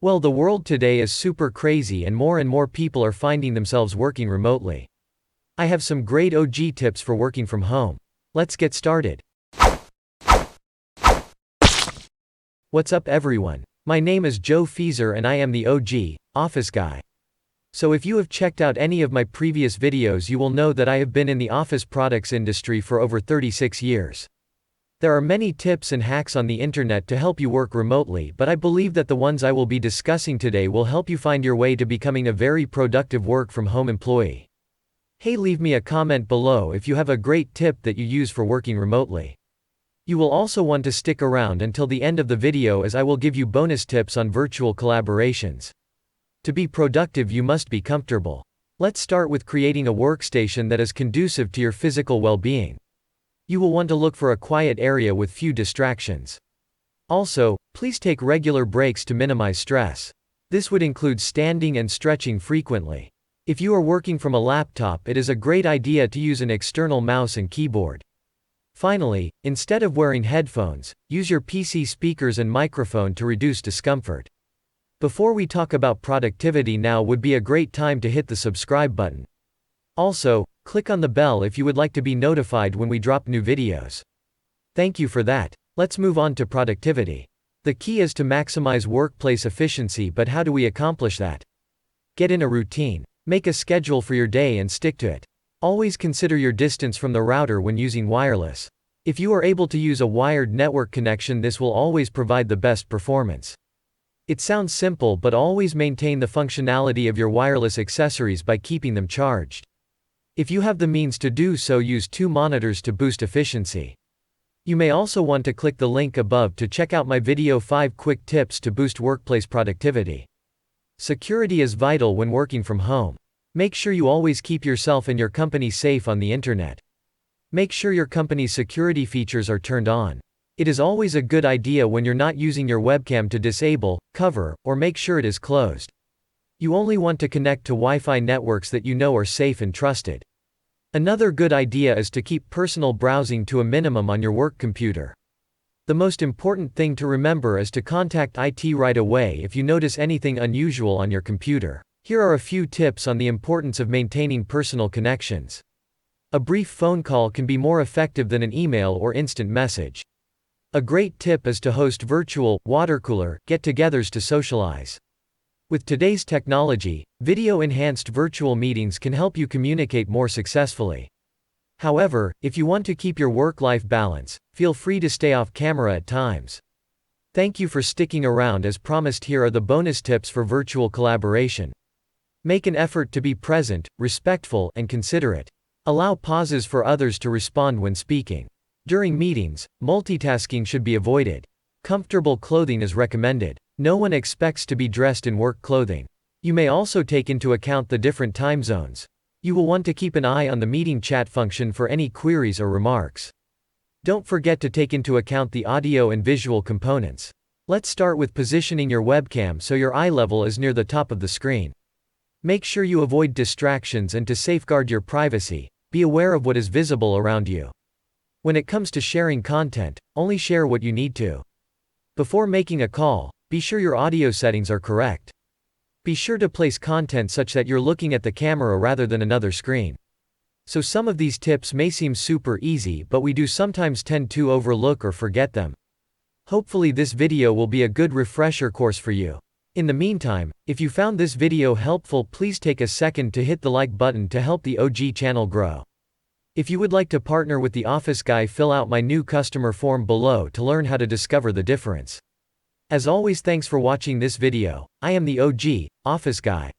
Well, the world today is super crazy and more people are finding themselves working remotely. I have some great OG tips for working from home. Let's get started. What's up everyone? My name is Joe Feezer and I am the OG office guy. So if you have checked out any of my previous videos, you will know that I have been in the office products industry for over 36 years. There are many tips and hacks on the internet to help you work remotely, but I believe that the ones I will be discussing today will help you find your way to becoming a very productive work from home employee. Hey, leave me a comment below if you have a great tip that you use for working remotely. You will also want to stick around until the end of the video as I will give you bonus tips on virtual collaborations. To be productive, you must be comfortable. Let's start with creating a workstation that is conducive to your physical well-being. You will want to look for a quiet area with few distractions. Also, please take regular breaks to minimize stress. This would include standing and stretching frequently. If you are working from a laptop, it is a great idea to use an external mouse and keyboard. Finally, instead of wearing headphones, use your PC speakers and microphone to reduce discomfort. Before we talk about productivity, now would be a great time to hit the subscribe button. Also, click on the bell if you would like to be notified when we drop new videos. Thank you for that. Let's move on to productivity. The key is to maximize workplace efficiency, but how do we accomplish that? Get in a routine. Make a schedule for your day and stick to it. Always consider your distance from the router when using wireless. If you are able to use a wired network connection, this will always provide the best performance. It sounds simple, but always maintain the functionality of your wireless accessories by keeping them charged. If you have the means to do so, use 2 monitors to boost efficiency. You may also want to click the link above to check out my video 5 quick tips to boost workplace productivity. Security is vital when working from home. Make sure you always keep yourself and your company safe on the internet. Make sure your company's security features are turned on. It is always a good idea when you're not using your webcam to disable, cover, or make sure it is closed. You only want to connect to Wi-Fi networks that you know are safe and trusted. Another good idea is to keep personal browsing to a minimum on your work computer. The most important thing to remember is to contact IT right away if you notice anything unusual on your computer. Here are a few tips on the importance of maintaining personal connections. A brief phone call can be more effective than an email or instant message. A great tip is to host virtual, watercooler get-togethers to socialize. With today's technology, video-enhanced virtual meetings can help you communicate more successfully. However, if you want to keep your work-life balance, feel free to stay off camera at times. Thank you for sticking around. As promised, here are the bonus tips for virtual collaboration. Make an effort to be present, respectful, and considerate. Allow pauses for others to respond when speaking. During meetings, multitasking should be avoided. Comfortable clothing is recommended. No one expects to be dressed in work clothing. You may also take into account the different time zones. You will want to keep an eye on the meeting chat function for any queries or remarks. Don't forget to take into account the audio and visual components. Let's start with positioning your webcam so your eye level is near the top of the screen. Make sure you avoid distractions, and to safeguard your privacy, be aware of what is visible around you. When it comes to sharing content, only share what you need to. Before making a call, be sure your audio settings are correct. Be sure to place content such that you're looking at the camera rather than another screen. So some of these tips may seem super easy, but we do sometimes tend to overlook or forget them. Hopefully this video will be a good refresher course for you. In the meantime, if you found this video helpful, please take a second to hit the like button to help the OG channel grow. If you would like to partner with the Office Guy, fill out my new customer form below to learn how to discover the difference. As always, thanks for watching this video. I am the OG Office Guy.